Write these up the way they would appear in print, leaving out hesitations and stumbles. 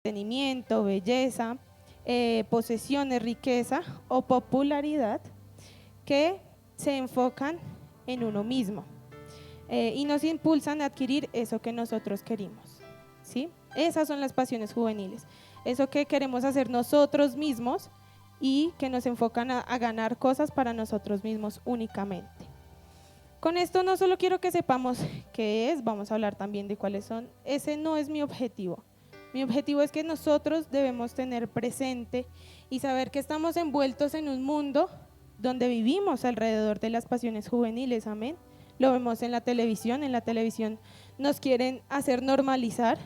entretenimiento, belleza, posesiones, riqueza o popularidad que se enfocan en uno mismo y nos impulsan a adquirir eso que nosotros queremos, ¿sí? Esas son las pasiones juveniles, eso que queremos hacer nosotros mismos y que nos enfocan a ganar cosas para nosotros mismos únicamente. Con esto no solo quiero que sepamos qué es, vamos a hablar también de cuáles son. Ese no es mi objetivo. Mi objetivo es que nosotros debemos tener presente y saber que estamos envueltos en un mundo donde vivimos alrededor de las pasiones juveniles, amén. Lo vemos en la televisión nos quieren hacer normalizar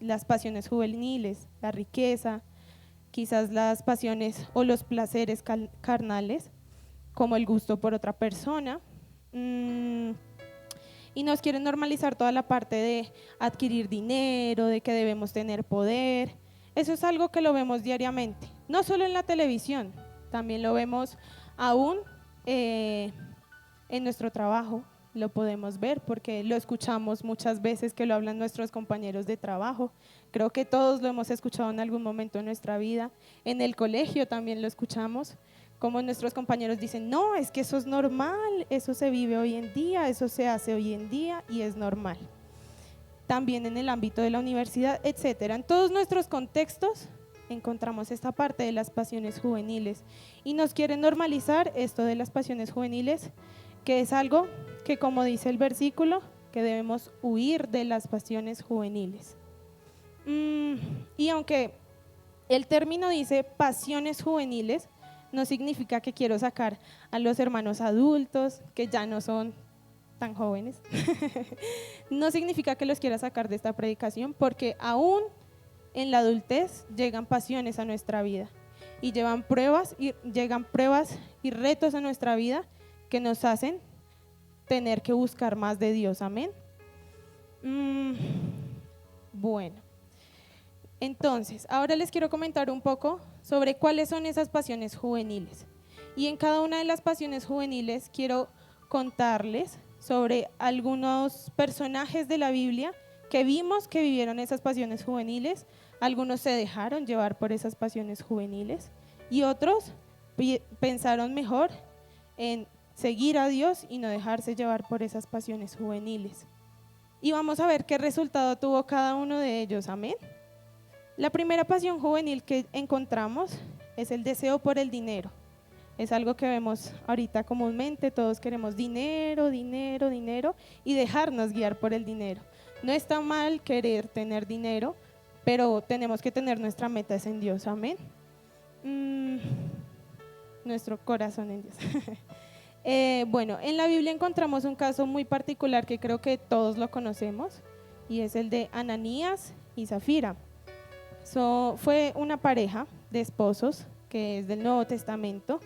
las pasiones juveniles, la riqueza, quizás las pasiones o los placeres carnales, como el gusto por otra persona. Y nos quieren normalizar toda la parte de adquirir dinero, de que debemos tener poder. Eso es algo que lo vemos diariamente, no solo en la televisión, también lo vemos aún en nuestro trabajo, lo podemos ver porque lo escuchamos muchas veces que lo hablan nuestros compañeros de trabajo. Creo que todos lo hemos escuchado en algún momento de nuestra vida. En el colegio también lo escuchamos, como nuestros compañeros dicen, no, es que eso es normal, eso se vive hoy en día, eso se hace hoy en día y es normal. También en el ámbito de la universidad, etcétera. En todos nuestros contextos encontramos esta parte de las pasiones juveniles y nos quieren normalizar esto de las pasiones juveniles, que es algo que, como dice el versículo, que debemos huir de las pasiones juveniles. Y aunque el término dice pasiones juveniles, no significa que quiero sacar a los hermanos adultos que ya no son tan jóvenes. No significa que los quiera sacar de esta predicación, porque aún en la adultez llegan pasiones a nuestra vida y llegan pruebas y retos a nuestra vida que nos hacen tener que buscar más de Dios, amén. Bueno, entonces ahora les quiero comentar un poco sobre cuáles son esas pasiones juveniles, y en cada una de las pasiones juveniles quiero contarles sobre algunos personajes de la Biblia que vimos que vivieron esas pasiones juveniles. Algunos se dejaron llevar por esas pasiones juveniles y otros pensaron mejor en seguir a Dios y no dejarse llevar por esas pasiones juveniles. Y vamos a ver qué resultado tuvo cada uno de ellos, amén. La primera pasión juvenil que encontramos es el deseo por el dinero. Es algo que vemos ahorita comúnmente, todos queremos dinero, dinero, dinero y dejarnos guiar por el dinero. No está mal querer tener dinero, pero tenemos que tener nuestra meta es en Dios, amén. Nuestro corazón en Dios. Bueno, en la Biblia encontramos un caso muy particular que creo que todos lo conocemos y es el de Ananías y Zafira. Fue una pareja de esposos que es del Nuevo Testamento,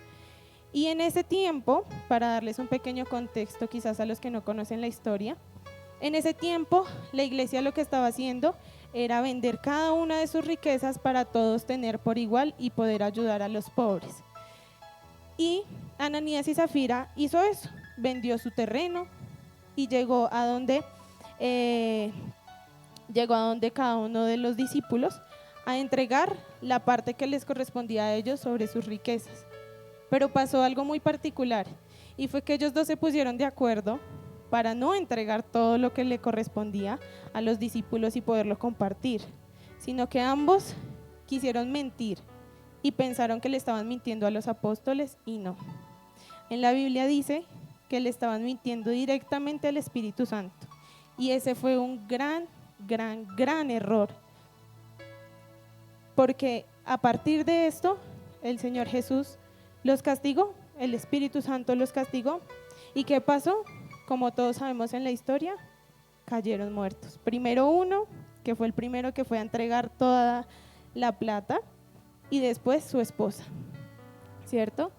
y en ese tiempo, para darles un pequeño contexto quizás a los que no conocen la historia, en ese tiempo la iglesia lo que estaba haciendo era vender cada una de sus riquezas para todos tener por igual y poder ayudar a los pobres. Y Ananías y Zafira hizo eso, vendió su terreno y llegó a donde cada uno de los discípulos a entregar la parte que les correspondía a ellos sobre sus riquezas. Pero pasó algo muy particular y fue que ellos dos se pusieron de acuerdo para no entregar todo lo que le correspondía a los discípulos y poderlo compartir, sino que ambos quisieron mentir y pensaron que le estaban mintiendo a los apóstoles, y no. En la Biblia dice que le estaban mintiendo directamente al Espíritu Santo, y ese fue un gran error, porque a partir de esto el Señor Jesús los castigó, el Espíritu Santo los castigó. ¿Y qué pasó? Como todos sabemos en la historia, cayeron muertos. Primero uno, que fue el primero que fue a entregar toda la plata, y después su esposa, ¿cierto?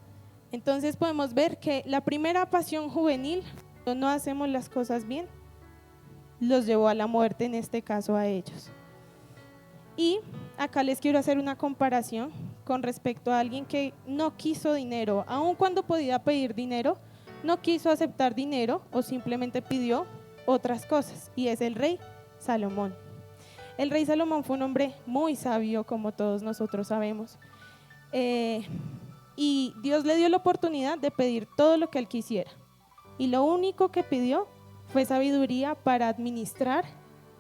Entonces podemos ver que la primera pasión juvenil, cuando no hacemos las cosas bien, los llevó a la muerte, en este caso a ellos. Y acá les quiero hacer una comparación con respecto a alguien que no quiso dinero, aun cuando podía pedir dinero, no quiso aceptar dinero o simplemente pidió otras cosas, y es el rey Salomón. El rey Salomón fue un hombre muy sabio, como todos nosotros sabemos. Y Dios le dio la oportunidad de pedir todo lo que él quisiera. Y lo único que pidió fue sabiduría para administrar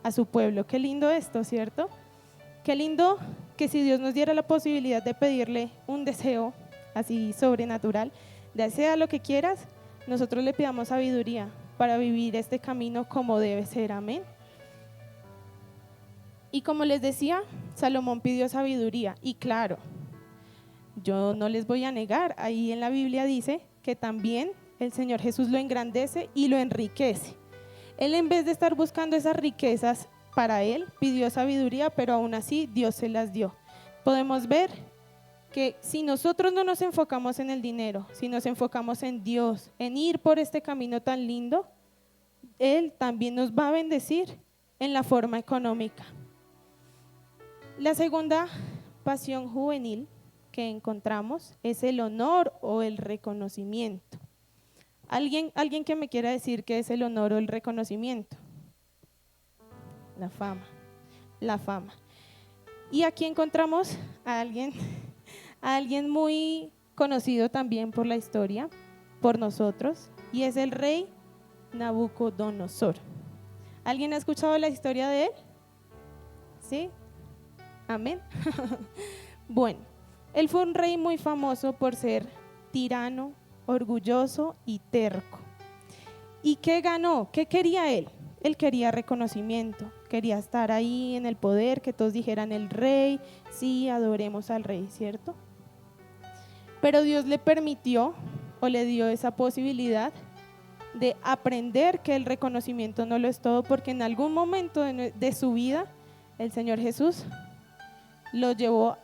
a su pueblo. Qué lindo esto, ¿cierto? Qué lindo que si Dios nos diera la posibilidad de pedirle un deseo así sobrenatural, desea lo que quieras, nosotros le pidamos sabiduría para vivir este camino como debe ser. Amén. Y como les decía, Salomón pidió sabiduría. Y claro, yo no les voy a negar, ahí en la Biblia dice que también el Señor Jesús lo engrandece y lo enriquece. Él, en vez de estar buscando esas riquezas para él, pidió sabiduría, pero aún así Dios se las dio. Podemos ver que si nosotros no nos enfocamos en el dinero, si nos enfocamos en Dios, en ir por este camino tan lindo, Él también nos va a bendecir en la forma económica. La segunda pasión juvenil que encontramos es el honor o el reconocimiento. ¿Alguien que me quiera decir qué es el honor o el reconocimiento? La fama, la fama. Y aquí encontramos a alguien muy conocido también por la historia, por nosotros, y es el rey Nabucodonosor. ¿Alguien ha escuchado la historia de él? ¿Sí? Amén. Bueno, él fue un rey muy famoso por ser tirano, orgulloso y terco. ¿Y qué ganó? ¿Qué quería él? Él quería reconocimiento, quería estar ahí en el poder, que todos dijeran el rey, sí, adoremos al rey, ¿cierto? Pero Dios le permitió o le dio esa posibilidad de aprender que el reconocimiento no lo es todo, porque en algún momento de su vida el Señor Jesús lo llevó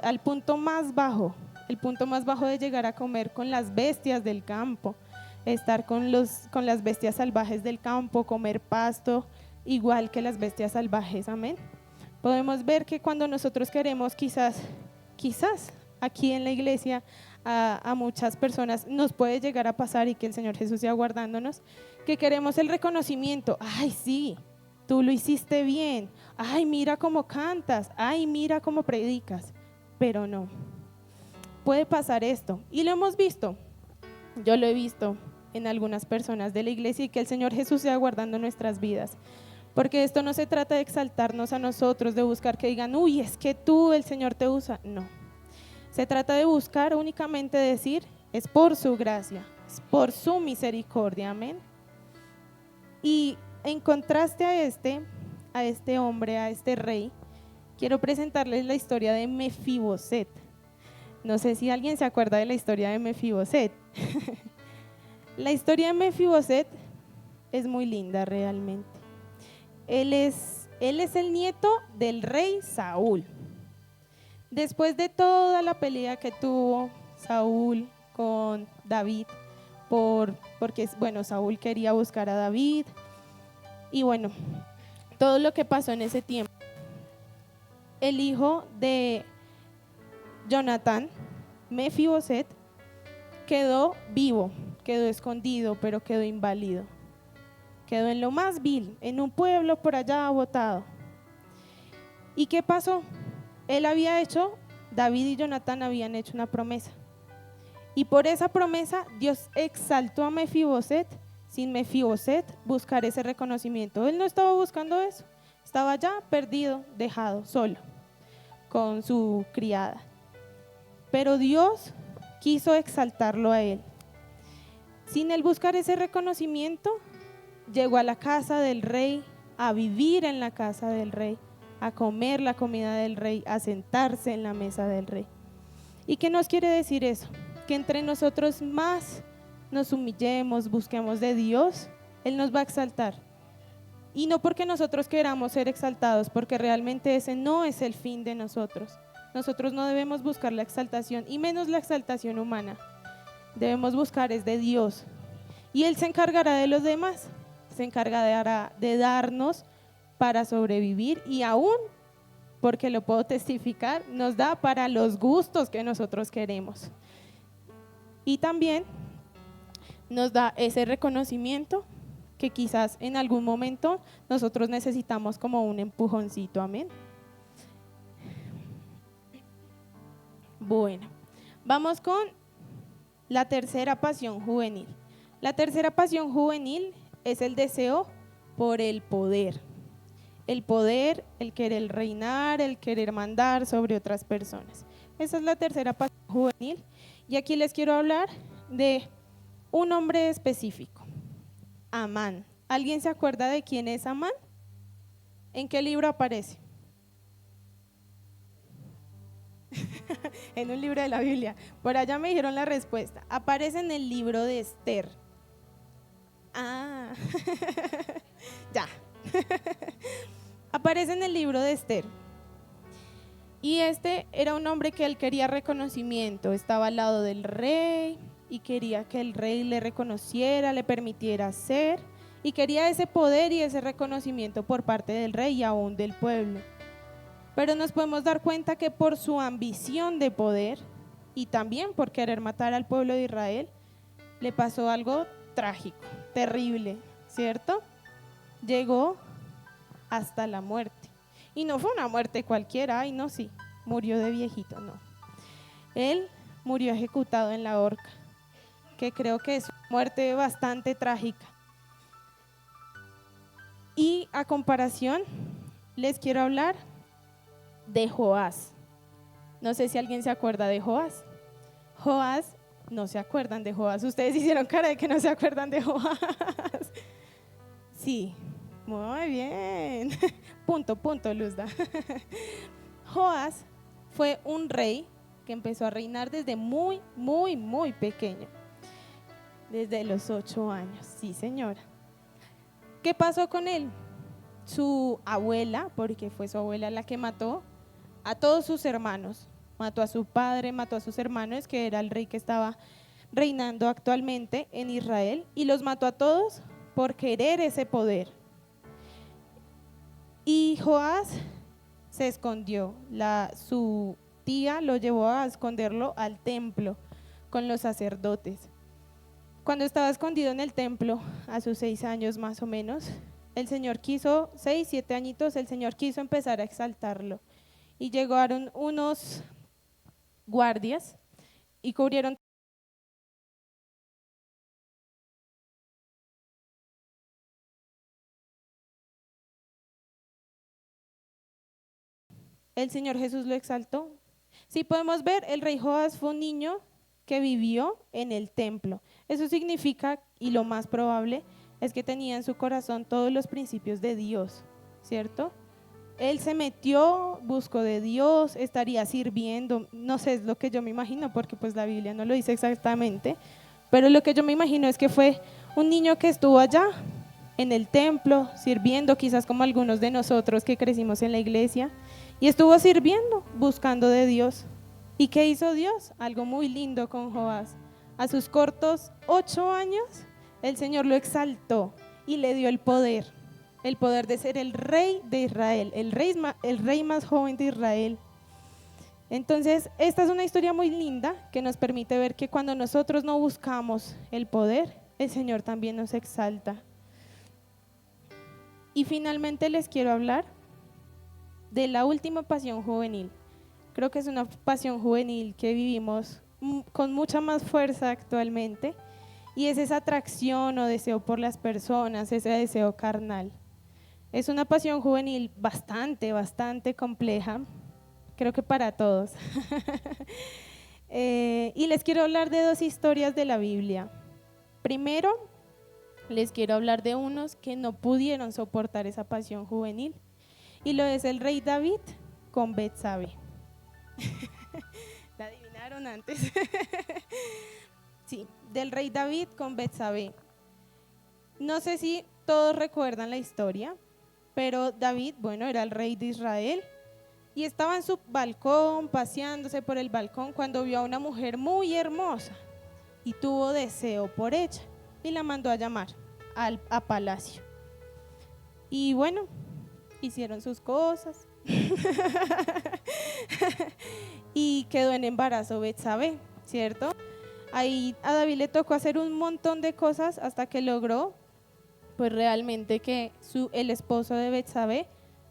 al punto más bajo, el punto más bajo de llegar a comer con las bestias del campo, estar con las bestias salvajes del campo, comer pasto igual que las bestias salvajes. Amén. Podemos ver que cuando nosotros queremos, quizás aquí en la iglesia a muchas personas nos puede llegar a pasar, y que el Señor Jesús sea guardándonos, que queremos el reconocimiento. Ay, sí, tú lo hiciste bien. Ay, mira cómo cantas. Ay, mira cómo predicas. Pero no, puede pasar esto, y lo hemos visto. Yo lo he visto en algunas personas de la iglesia, y que el Señor Jesús sea guardando nuestras vidas, porque esto no se trata de exaltarnos a nosotros, de buscar que digan, uy, es que tú, el Señor te usa. No, se trata de buscar únicamente decir, es por su gracia, es por su misericordia. Amén. Y en contraste a este hombre, a este rey, quiero presentarles la historia de Mefiboset. No sé si alguien se acuerda de la historia de Mefiboset. La historia de Mefiboset es muy linda realmente. Él es el nieto del rey Saúl. Después de toda la pelea que tuvo Saúl con David, porque bueno, Saúl quería buscar a David, y bueno, todo lo que pasó en ese tiempo, el hijo de Jonatán, Mefiboset, quedó vivo, quedó escondido, pero quedó inválido. Quedó en lo más vil, en un pueblo por allá botado. ¿Y qué pasó? David y Jonatán habían hecho una promesa. Y por esa promesa Dios exaltó a Mefiboset, sin Mefiboset buscar ese reconocimiento. Él no estaba buscando eso, estaba ya perdido, dejado, solo, con su criada. Pero Dios quiso exaltarlo a él. Sin él buscar ese reconocimiento, llegó a la casa del rey, a vivir en la casa del rey, a comer la comida del rey, a sentarse en la mesa del rey. ¿Y qué nos quiere decir eso? Que entre nosotros más nos humillemos, busquemos de Dios, Él nos va a exaltar. Y no porque nosotros queramos ser exaltados, porque realmente ese no es el fin de nosotros. Nosotros no debemos buscar la exaltación, y menos la exaltación humana. Debemos buscar es de Dios. Y Él se encargará de los demás, se encargará de darnos para sobrevivir, y aún, porque lo puedo testificar, nos da para los gustos que nosotros queremos. Y también nos da ese reconocimiento que quizás en algún momento nosotros necesitamos como un empujoncito, amén. Bueno, vamos con la tercera pasión juvenil. La tercera pasión juvenil es el deseo por el poder. El poder, el querer reinar, el querer mandar sobre otras personas. Esa es la tercera pasión juvenil. Y aquí les quiero hablar de un hombre específico, Amán. ¿Alguien se acuerda de quién es Amán? ¿En qué libro aparece? En un libro de la Biblia. Por allá me dijeron la respuesta. Aparece en el libro de Esther. Ah, ya. Aparece en el libro de Esther. Y este era un hombre que él quería reconocimiento. Estaba al lado del rey y quería que el rey le reconociera, le permitiera ser. Y quería ese poder y ese reconocimiento por parte del rey y aún del pueblo. Pero nos podemos dar cuenta que por su ambición de poder y también por querer matar al pueblo de Israel, le pasó algo trágico, terrible, ¿cierto? Llegó hasta la muerte. Y no fue una muerte cualquiera, ay no, sí, murió de viejito, no. Él murió ejecutado en la horca, que creo que es una muerte bastante trágica. Y a comparación, les quiero hablar de Joás. No sé si alguien se acuerda de Joás. Joás, no se acuerdan de Joás. Ustedes hicieron cara de que no se acuerdan de Joás. Sí, muy bien. Punto, Luzda. Joás fue un rey que empezó a reinar desde muy pequeño. Desde los 8 años, sí señora. ¿Qué pasó con él? Su abuela, porque fue su abuela la que mató a todos sus hermanos, mató a su padre, mató a sus hermanos, que era el rey que estaba reinando actualmente en Israel, y los mató a todos por querer ese poder. Y Joás se escondió, su tía lo llevó a esconderlo al templo con los sacerdotes. Cuando estaba escondido en el templo, a sus 6 años más o menos, el Señor quiso, 6, 7 añitos, el Señor quiso empezar a exaltarlo. Y llegaron unos guardias y cubrieron. El Señor Jesús lo exaltó. Si podemos ver, el rey Joás fue un niño que vivió en el templo. Eso significa, y lo más probable, es que tenía en su corazón todos los principios de Dios, ¿cierto? Él se metió, buscó de Dios, estaría sirviendo, no sé, es lo que yo me imagino, porque pues la Biblia no lo dice exactamente, pero lo que yo me imagino es que fue un niño que estuvo allá en el templo, sirviendo, quizás como algunos de nosotros que crecimos en la iglesia, y estuvo sirviendo, buscando de Dios. ¿Y qué hizo Dios? Algo muy lindo con Joás. A sus cortos 8 años, el Señor lo exaltó y le dio el poder de ser el rey de Israel, el rey más joven de Israel. Entonces, esta es una historia muy linda que nos permite ver que cuando nosotros no buscamos el poder, el Señor también nos exalta. Y finalmente les quiero hablar de la última pasión juvenil. Creo que es una pasión juvenil que vivimos con mucha más fuerza actualmente, y es esa atracción o deseo por las personas, ese deseo carnal. Es una pasión juvenil bastante compleja, creo que para todos. Y les quiero hablar de 2 historias de la Biblia. Primero, les quiero hablar de unos que no pudieron soportar esa pasión juvenil, y lo es el rey David con Betsabé. ¿La adivinaron antes? Sí, del rey David con Betsabé. No sé si todos recuerdan la historia, pero David, bueno, era el rey de Israel y estaba en su balcón, paseándose por el balcón, cuando vio a una mujer muy hermosa y tuvo deseo por ella y la mandó a llamar a palacio. Y bueno, hicieron sus cosas y quedó en embarazo Betsabé, ¿cierto? Ahí a David le tocó hacer un montón de cosas hasta que logró pues realmente que el esposo de Betsabé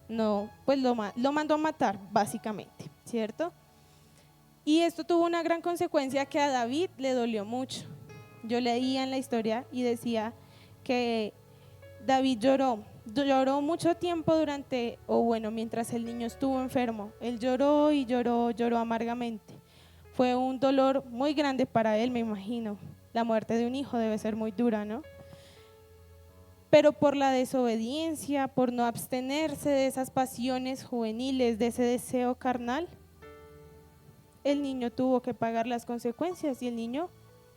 no, pues lo mandó a matar, básicamente, ¿cierto? Y esto tuvo una gran consecuencia que a David le dolió mucho. Yo leía en la historia y decía que David lloró mucho tiempo mientras el niño estuvo enfermo. Él lloró y lloró amargamente. Fue un dolor muy grande para él, me imagino. La muerte de un hijo debe ser muy dura, ¿no? Pero por la desobediencia, por no abstenerse de esas pasiones juveniles, de ese deseo carnal, el niño tuvo que pagar las consecuencias y el niño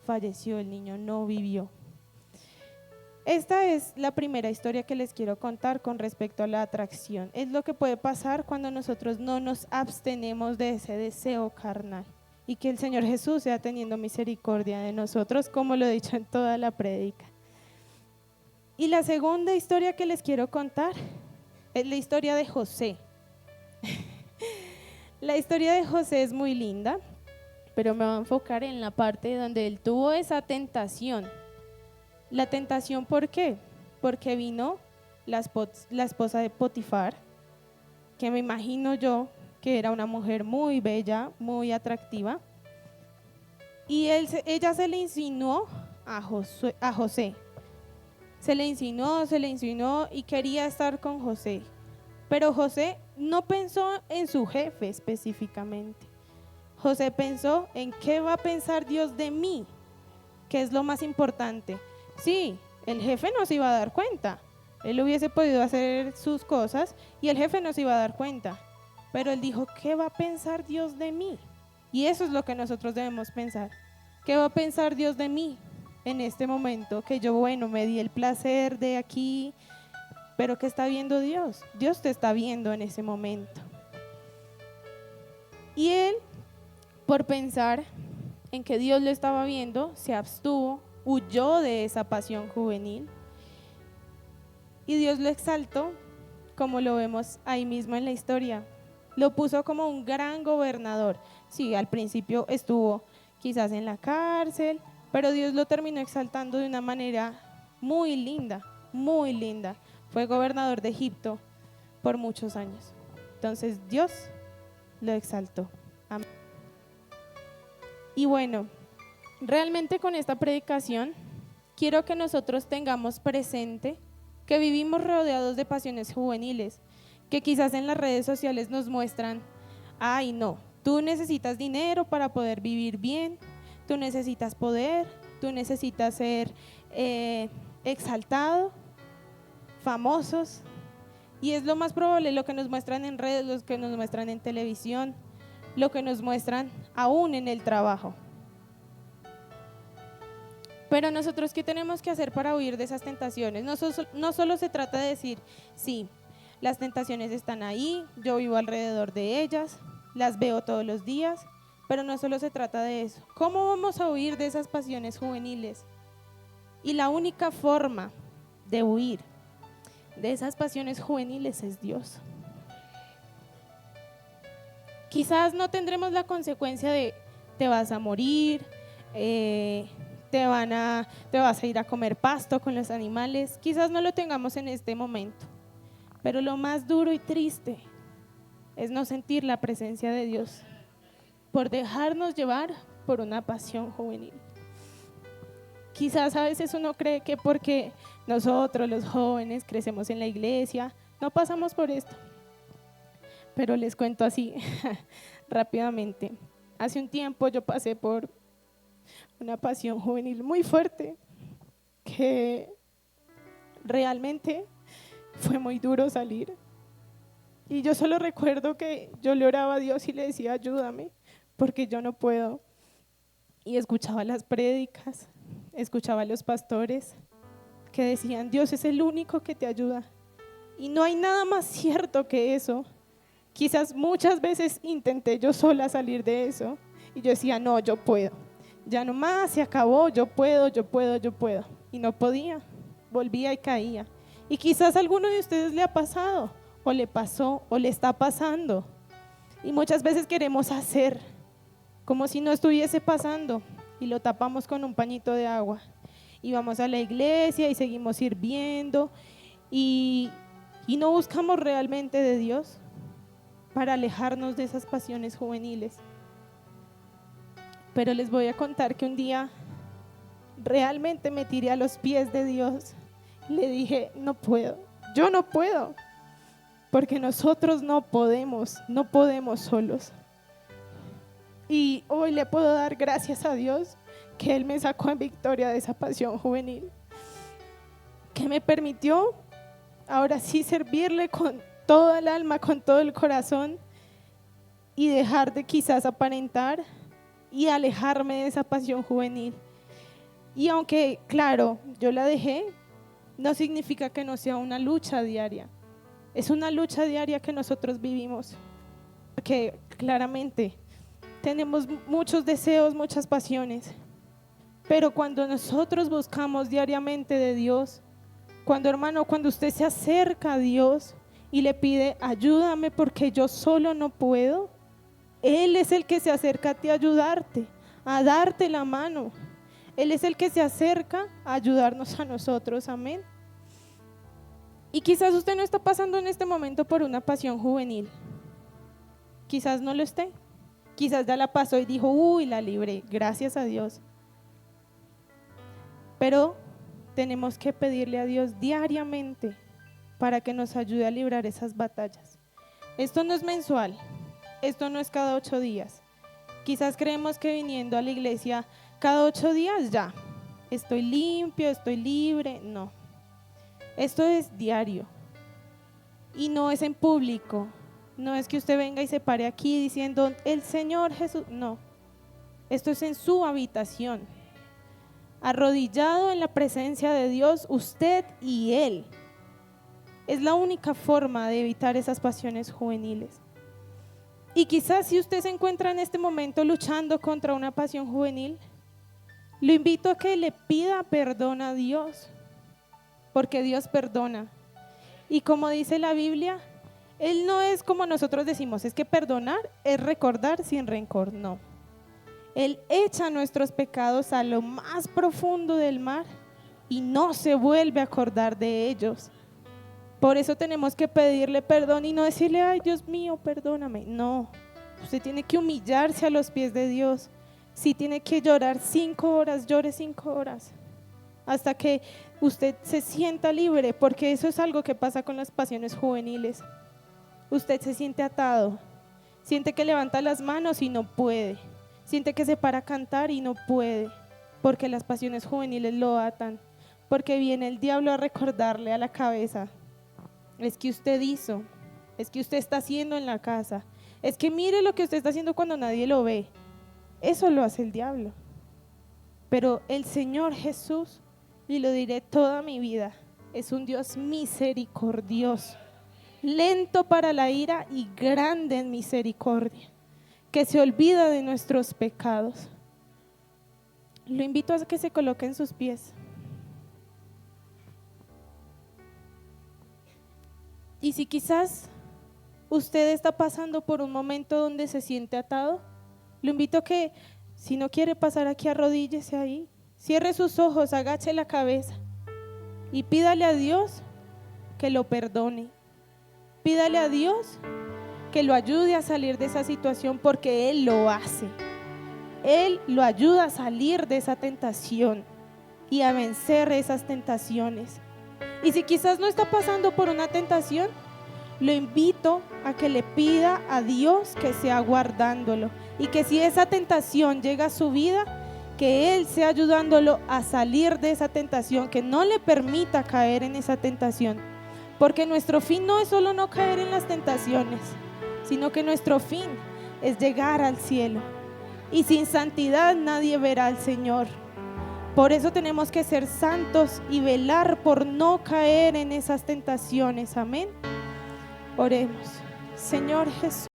falleció, el niño no vivió. Esta es la primera historia que les quiero contar con respecto a la atracción. Es lo que puede pasar cuando nosotros no nos abstenemos de ese deseo carnal. Y que el Señor Jesús sea teniendo misericordia de nosotros, como lo he dicho en toda la prédica. Y la segunda historia que les quiero contar es la historia de José. La historia de José es muy linda, pero me voy a enfocar en la parte donde él tuvo esa tentación. La tentación, ¿por qué? Porque vino la esposa de Potifar, que me imagino yo que era una mujer muy bella, muy atractiva, y ella se le insinuó a José. Se le insinuó y quería estar con José. Pero José no pensó en su jefe específicamente. José pensó en qué va a pensar Dios de mí, que es lo más importante. Sí, el jefe no se iba a dar cuenta. Él hubiese podido hacer sus cosas y el jefe no se iba a dar cuenta. Pero él dijo, ¿qué va a pensar Dios de mí? Y eso es lo que nosotros debemos pensar. ¿Qué va a pensar Dios de mí en este momento? Que yo, me di el placer de aquí, pero ¿qué está viendo Dios? Dios te está viendo en ese momento. Y él, por pensar en que Dios lo estaba viendo, se abstuvo, huyó de esa pasión juvenil y Dios lo exaltó, como lo vemos ahí mismo en la historia. Lo puso como un gran gobernador. Sí, al principio estuvo quizás en la cárcel, pero Dios lo terminó exaltando de una manera muy linda, muy linda. Fue gobernador de Egipto por muchos años. Entonces Dios lo exaltó. Amén. Y bueno, realmente con esta predicación quiero que nosotros tengamos presente que vivimos rodeados de pasiones juveniles, que quizás en las redes sociales nos muestran, ay no, tú necesitas dinero para poder vivir bien, tú necesitas poder, tú necesitas ser exaltado, famosos, y es lo más probable lo que nos muestran en redes, lo que nos muestran en televisión, lo que nos muestran aún en el trabajo. Pero nosotros, ¿qué tenemos que hacer para huir de esas tentaciones? No solo se trata de decir, sí, las tentaciones están ahí, yo vivo alrededor de ellas, las veo todos los días, pero no solo se trata de eso. ¿Cómo vamos a huir de esas pasiones juveniles? Y la única forma de huir de esas pasiones juveniles es Dios. Quizás no tendremos la consecuencia de te vas a morir, te vas a ir a comer pasto con los animales. Quizás no lo tengamos en este momento, pero lo más duro y triste es no sentir la presencia de Dios por dejarnos llevar por una pasión juvenil. Quizás a veces uno cree que porque nosotros los jóvenes crecemos en la iglesia, no pasamos por esto. Pero les cuento así rápidamente. Hace un tiempo yo pasé por una pasión juvenil muy fuerte que realmente fue muy duro salir. Y yo solo recuerdo que yo le oraba a Dios y le decía, ayúdame, porque yo no puedo. Y escuchaba las prédicas, escuchaba a los pastores que decían, Dios es el único que te ayuda. Y no hay nada más cierto que eso. Quizás muchas veces intenté yo sola salir de eso y yo decía, no, yo puedo. Ya no más, se acabó, yo puedo. Y no podía, volvía y caía. Y quizás a alguno de ustedes le ha pasado, o le pasó, o le está pasando. Y muchas veces queremos hacer como si no estuviese pasando y lo tapamos con un pañito de agua. y vamos a la iglesia y seguimos sirviendo y no buscamos realmente de Dios para alejarnos de esas pasiones juveniles. Pero les voy a contar que un día realmente me tiré a los pies de Dios. Le dije, no puedo, yo no puedo, porque nosotros no podemos solos. Y hoy le puedo dar gracias a Dios que Él me sacó en victoria de esa pasión juvenil, que me permitió ahora sí servirle con toda el alma, con todo el corazón y dejar de quizás aparentar y alejarme de esa pasión juvenil. Y aunque, claro, yo la dejé, no significa que no sea una lucha diaria. Es una lucha diaria que nosotros vivimos, porque claramente tenemos muchos deseos, muchas pasiones, pero cuando nosotros buscamos diariamente de Dios, cuando usted se acerca a Dios y le pide, ayúdame porque yo solo no puedo, Él es el que se acerca a ti a ayudarte, a darte la mano. Él es el que se acerca a ayudarnos a nosotros, amén. Y quizás usted no está pasando en este momento por una pasión juvenil, quizás no lo esté, quizás ya la pasó y dijo, uy, la libré, gracias a Dios. Pero tenemos que pedirle a Dios diariamente para que nos ayude a librar esas batallas. Esto no es mensual, esto no es cada 8 días. Quizás creemos que viniendo a la iglesia cada 8 días ya, estoy limpio, estoy libre. No, esto es diario y no es en público. No es que usted venga y se pare aquí diciendo, el Señor Jesús. No, esto es en su habitación, arrodillado en la presencia de Dios, usted y Él. Es la única forma de evitar esas pasiones juveniles. Y quizás si usted se encuentra en este momento luchando contra una pasión juvenil, lo invito a que le pida perdón a Dios, porque Dios perdona. Y como dice la Biblia, Él no es como nosotros decimos, es que perdonar es recordar sin rencor. No, Él echa nuestros pecados a lo más profundo del mar y no se vuelve a acordar de ellos. Por eso tenemos que pedirle perdón y no decirle, ay Dios mío, perdóname. No, usted tiene que humillarse a los pies de Dios. Si tiene que llorar 5 horas, llore 5 horas, hasta que usted se sienta libre, porque eso es algo que pasa con las pasiones juveniles. Usted se siente atado, siente que levanta las manos y no puede, siente que se para a cantar y no puede, porque las pasiones juveniles lo atan, porque viene el diablo a recordarle a la cabeza, es que usted hizo, es que usted está haciendo en la casa, es que mire lo que usted está haciendo cuando nadie lo ve. Eso lo hace el diablo. Pero el Señor Jesús, y lo diré toda mi vida, es un Dios misericordioso, lento para la ira y grande en misericordia, que se olvida de nuestros pecados. Lo invito a que se coloque en sus pies. Y si quizás usted está pasando por un momento donde se siente atado, lo invito a que, si no quiere pasar aquí, arrodíllese ahí, cierre sus ojos, agache la cabeza y pídale a Dios que lo perdone. Pídale a Dios que lo ayude a salir de esa situación, porque Él lo hace. Él lo ayuda a salir de esa tentación y a vencer esas tentaciones. Y si quizás no está pasando por una tentación, lo invito a que le pida a Dios que sea guardándolo, y que si esa tentación llega a su vida, que Él sea ayudándolo a salir de esa tentación, que no le permita caer en esa tentación, porque nuestro fin no es solo no caer en las tentaciones, sino que nuestro fin es llegar al cielo, y sin santidad nadie verá al Señor. Por eso tenemos que ser santos y velar por no caer en esas tentaciones. Amén. Oremos. Señor Jesús,